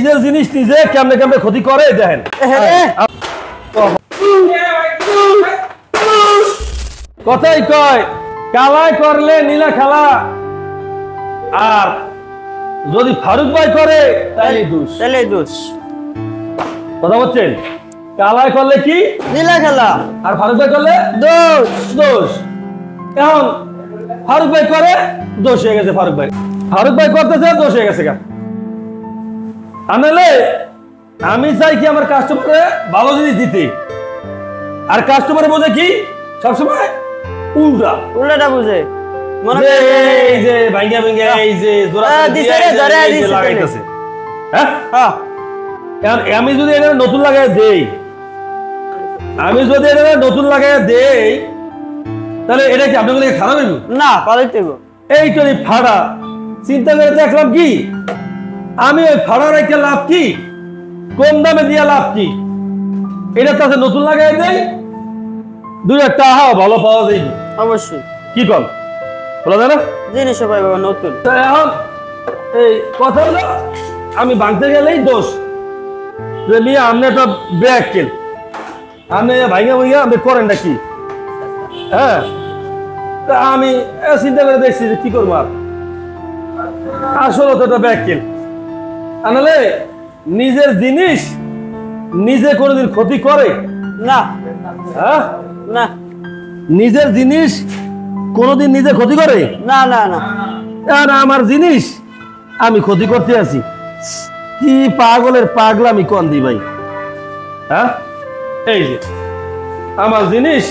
নিজের জিনিস নিজে কেমনে কেমনে ক্ষতি করে দেখেন। কথাই কয় কালাই করলে নীলা খেলা, আর যদি ফারুক ভাই করে তাহলে দোষ। কথা বলছেন? কালাই করলে কি নীলা খেলা, আর ফারুক ভাই করলে দোষ। এখন ফারুক ভাই করে দোষ হয়ে গেছে, ফারুক ভাই করতেছে দোষ হয়ে গেছে। আমি চাই কি আমার কাস্টমারে ভালো জিনিস দিতে, আর কাস্টমার বোঝে কি সবসময় উল্টাটা বুঝে। এই যে ভাঙ্গা ভাঙ্গা এই যে লাগাইতেছে। হ্যাঁ, আমি যদি এটা নতুন লাগাই দেই, তাহলে এটা কি আপনার খারাপ হইব না? এইটা ফাড়া চিন্তা করে দেখলাম কি আমি ওই ফাড়া রেখে লাভ কি, কম দামে দিয়া লাভ কি? এটা তাতে নতুন লাগাই দেয়, দুই একটা ভালো পাওয়া যায়। অবশ্যই কি কম বলা যায় না, জিনিসও পাইব নতুন। এখন এই কথা হলো আমি ভাঙতে গেলেই দোষ, যে নিয়ে আপনি একটা ব্যাগ কেন আপনি ভাইঙ্গা ভাইঙ্গা আপনি করেন না কি? হ্যাঁ, তা আমি চিন্তা করে দেখছি যে কি করবো, আর আসলে তো একটা ব্যাগ কেন আনালে নিজের জিনিস নিজে কোনোদিন ক্ষতি করে না। হ্যাঁ না, নিজের জিনিস কোনোদিন নিজে ক্ষতি করে না। না না, আমার জিনিস আমি ক্ষতি করতে আছি, কি পাগলের পাগলামি কোন দি ভাই? হ্যাঁ, এই যে আমার জিনিস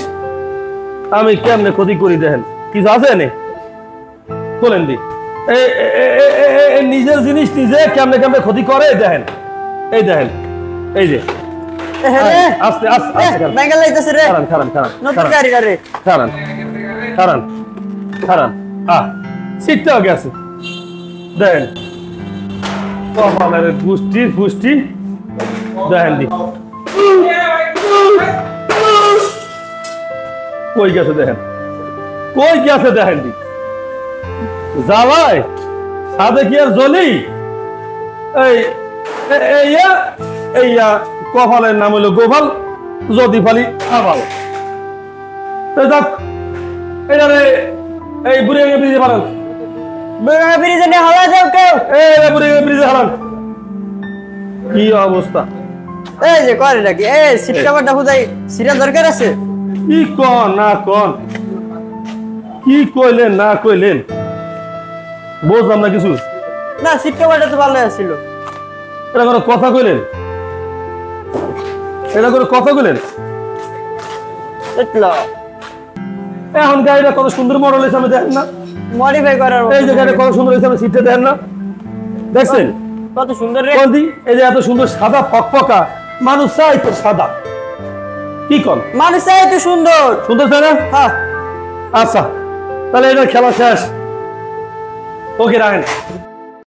আমি কেমনে ক্ষতি করি দেখেন, কিছু আছে নে বলেন দি। নিজের জিনিস নিজে কেমনে কেমনে ক্ষতি করে দেখেন, এই দেখেন, এই যে আস্তে আস্তে সিটটাও গেছে দেখেন, পুষ্টি পুষ্টি দেখেন দি কই গেছে দেখেন, দি জ্বালায় সাদে কি আর জ্বলি? এইয়া কপালের নাম হলো গোপাল, যদি ফালি আবাল। এটারে এই বুড়ি ব্রিজে পারেন, কি অবস্থা? এই যে করে নাকি এই সিট কভারটা খুদাই সিরা দরকার আছে? কি কন না কন, কি কইলেন না কইলেন বুঝলাম না কিছু। না, সিট কভারটা তো ভালো ছিল। এটা কোনো কথা কইলেন? এখন গাড়িটা কত সুন্দর মডেল হয়েছে আমি দেখেন না, মডিফাই করার এই যে গাড়ি কত সুন্দর হয়েছে, আমি সিটটা দেখেন না, দেখছেন কত সুন্দর রে? এই যে এত সুন্দর সাদা ফকফকা, মানুষ চাই তো সাদা, কি কন মানুষ চাই তো সুন্দর তাই না? হ্যাঁ, আচ্ছা তাহলে এটা খেলা শেষ, ওকে রাখেন।